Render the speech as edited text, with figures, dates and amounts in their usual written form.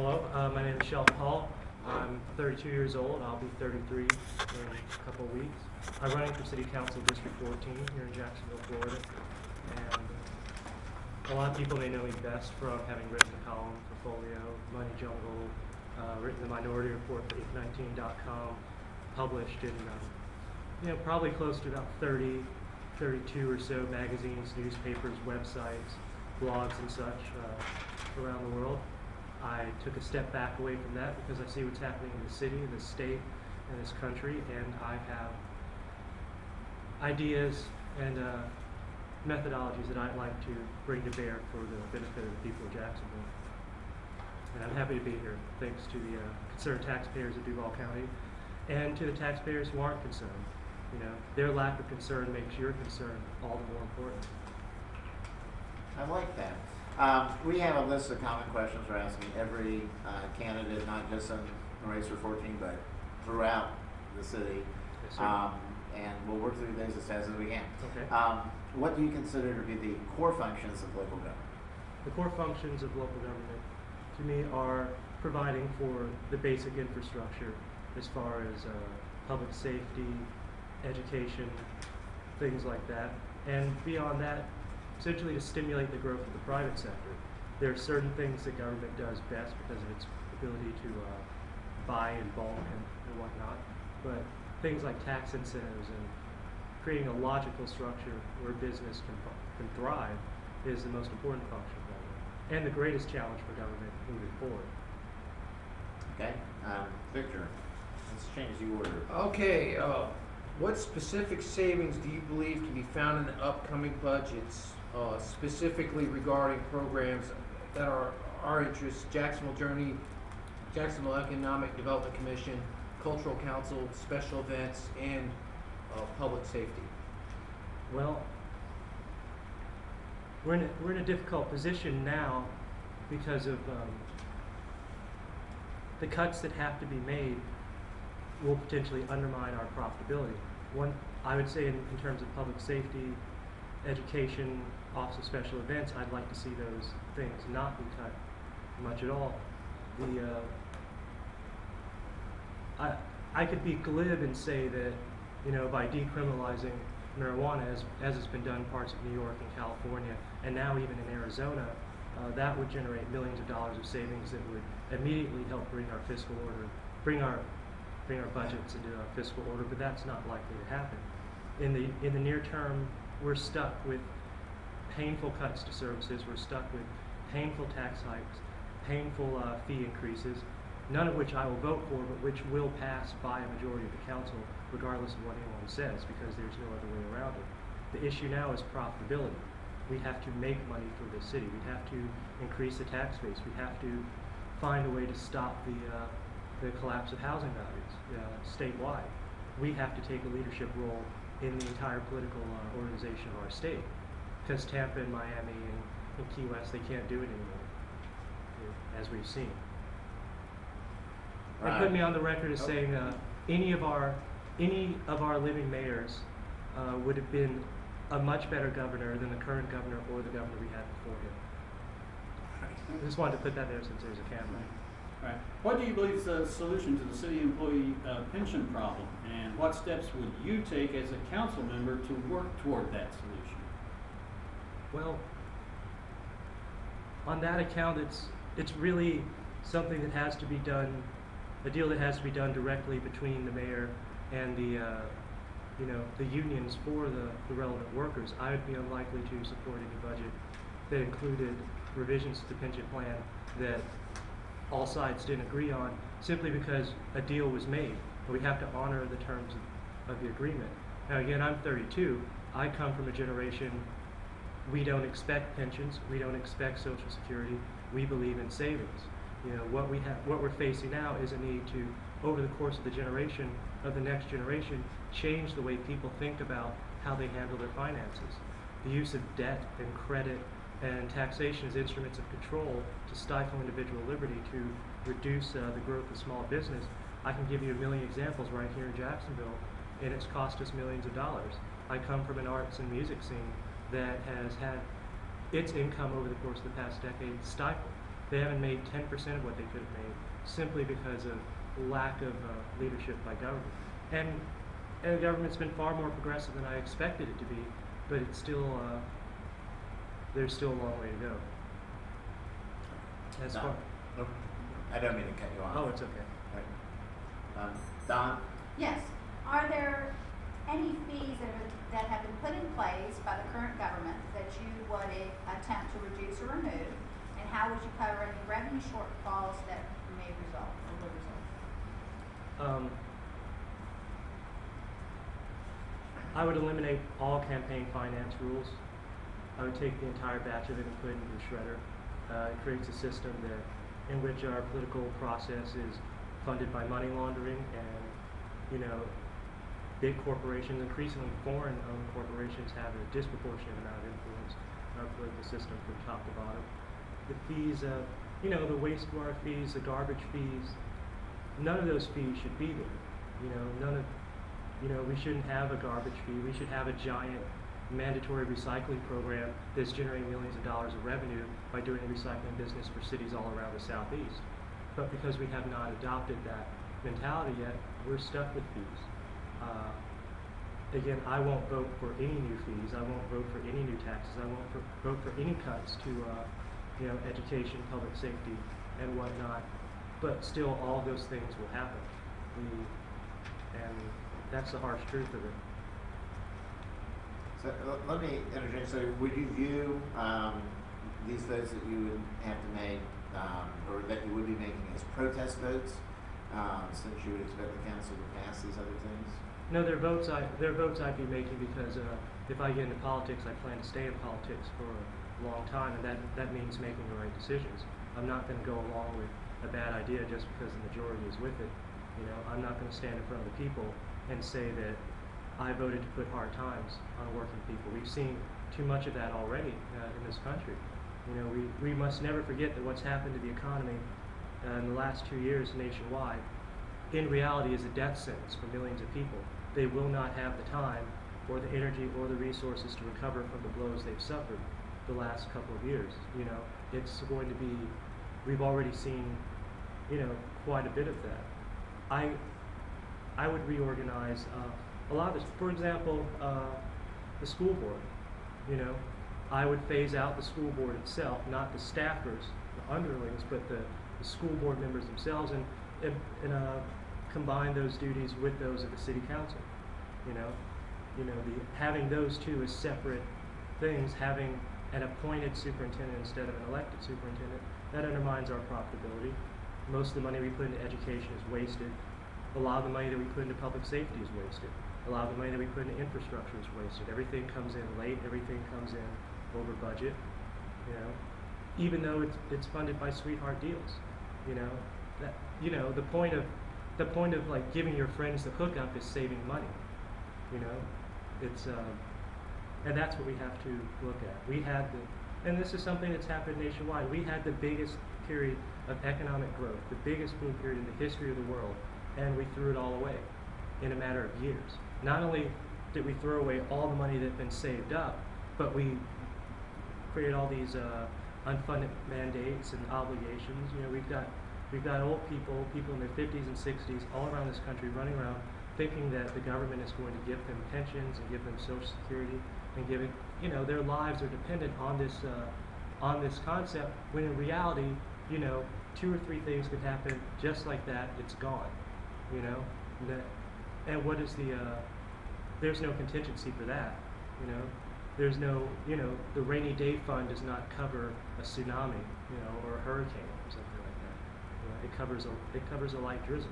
Hello, my name is Shelton. I'm 32 years old. I'll be 33 in a couple of weeks. I'm running for City Council District 14 here in Jacksonville, Florida. And a lot of people may know me best from having written a column for Folio, Money Jungle, written the Minority Report for 819.com, published in probably close to about 32 or so magazines, newspapers, websites, blogs and such around the world. I took a step back away from that because I see what's happening in the city, in the state, in this country, and I have ideas and methodologies that I'd like to bring to bear for the benefit of the people of Jacksonville. And I'm happy to be here, thanks to the concerned taxpayers of Duval County and to the taxpayers who aren't concerned. Their lack of concern makes your concern all the more important. I like that. We have a list of common questions we're asking every candidate, not just in the race for 14, but throughout the city. Yes, sir. And we'll work through these as fast as we can. Okay. What do you consider to be the core functions of local government? The core functions of local government, to me, are providing for the basic infrastructure as far as public safety, education, things like that. And beyond that, essentially to stimulate the growth of the private sector. There are certain things that government does best because of its ability to buy in bulk and whatnot. But things like tax incentives and creating a logical structure where business can thrive is the most important function of government and the greatest challenge for government moving forward. Okay, Victor, let's change the order. Okay, what specific savings do you believe can be found in the upcoming budgets, specifically regarding programs that are our interests: Jacksonville Journey, Jacksonville Economic Development Commission, Cultural Council, special events, and public safety? Well, we're in a difficult position now because of the cuts that have to be made will potentially undermine our profitability. One, I would say in terms of public safety, education, Office of Special Events, I'd like to see those things not be cut much at all. I could be glib and say that, by decriminalizing marijuana, as it's been done in parts of New York and California, and now even in Arizona, that would generate millions of dollars of savings that would immediately help bring our fiscal order, bring our budgets into our fiscal order. But that's not likely to happen. In the near term, we're stuck with painful cuts to services. We're stuck with painful tax hikes, painful fee increases, none of which I will vote for, but which will pass by a majority of the council, regardless of what anyone says, because there's no other way around it. The issue now is profitability. We have to make money for the city. We have to increase the tax base. We have to find a way to stop the collapse of housing values statewide. We have to take a leadership role in the entire political organization of our state, because Tampa and Miami and Key West, they can't do it anymore, as we've seen. Right. They put me on the record as saying any of our living mayors would have been a much better governor than the current governor or the governor we had before him. I just wanted to put that there since there's a camera. Right. What do you believe is the solution to the city employee pension problem, and what steps would you take as a council member to work toward that solution? Well, on that account, it's really something that has to be done, a deal that has to be done directly between the mayor and the unions for the relevant workers. I would be unlikely to support any budget that included revisions to the pension plan that all sides didn't agree on, simply because a deal was made. But we have to honor the terms of the agreement. Now again, I'm 32. I come from a generation, we don't expect pensions, we don't expect Social Security, we believe in savings. What we're facing now is a need to, over the course of the next generation, change the way people think about how they handle their finances. The use of debt and credit and taxation as instruments of control to stifle individual liberty, to reduce the growth of small business. I can give you a million examples right here in Jacksonville, and it's cost us millions of dollars. I come from an arts and music scene that has had its income over the course of the past decade stifled. They haven't made 10% of what they could have made simply because of lack of leadership by government. And the government's been far more progressive than I expected it to be, but it's still, there's still a long way to go. As Don? far, Nope. I don't mean to cut you off. oh, it's okay. Right. Don? Yes. Are there any fees that have been put in place by the current government that you would attempt to reduce or remove? And how would you cover any revenue shortfalls that may result or would result? I would eliminate all campaign finance rules. I would take the entire batch of it and put it into the shredder. It creates a system in which our political process is funded by money laundering and, you know, big corporations, increasingly foreign-owned corporations, have a disproportionate amount of influence in our political system from top to bottom. The fees, you know, the wastewater fees, the garbage fees, none of those fees should be there. You know, we shouldn't have a garbage fee. We should have a giant mandatory recycling program that's generating millions of dollars of revenue by doing recycling business for cities all around the Southeast. But because we have not adopted that mentality yet, we're stuck with fees. Again, I won't vote for any new fees. I won't vote for any new taxes. I won't vote for any cuts to, you know, education, public safety, and whatnot. But still, all those things will happen. And that's the harsh truth of it. So let me interject. So would you view these votes that you would have to make, or that you would be making, as protest votes, since you would expect the council to pass these other things? No, they're votes I'd be making because if I get into politics, I plan to stay in politics for a long time, and that means making the right decisions. I'm not going to go along with a bad idea just because the majority is with it. You know, I'm not going to stand in front of the people and say that I voted to put hard times on working people. We've seen too much of that already in this country. You know, we must never forget that what's happened to the economy in the last 2 years nationwide, in reality, is a death sentence for millions of people. They will not have the time or the energy or the resources to recover from the blows they've suffered the last couple of years. You know, it's going to be, we've already seen, you know, quite a bit of that. I would reorganize a lot of this. For example, the school board. You know, I would phase out the school board itself, not the staffers, the underlings, but the school board members themselves, and combine those duties with those of the city council. You know, having those two as separate things, having an appointed superintendent instead of an elected superintendent, that undermines our profitability. Most of the money we put into education is wasted. A lot of the money that we put into public safety is wasted. A lot of the money that we put into infrastructure is wasted. Everything comes in late. Everything comes in over budget. You know, even though it's funded by sweetheart deals. You know, that, you know, the point of like giving your friends the hookup is saving money. You know, it's and that's what we have to look at. We had and this is something that's happened nationwide. We had the biggest period of economic growth, the biggest boom period in the history of the world, and we threw it all away in a matter of years. Not only did we throw away all the money that had been saved up, but we created all these unfunded mandates and obligations. You know, we've got old people in their 50s and 60s all around this country running around thinking that the government is going to give them pensions and give them Social Security and giving, you know, their lives are dependent on this concept, when in reality, you know, 2 or 3 things could happen just like that. It's gone. You know, and what is there's no contingency for that. You know, there's no, you know, the rainy day fund does not cover a tsunami, you know, or a hurricane or something like that. You know, it covers a light drizzle.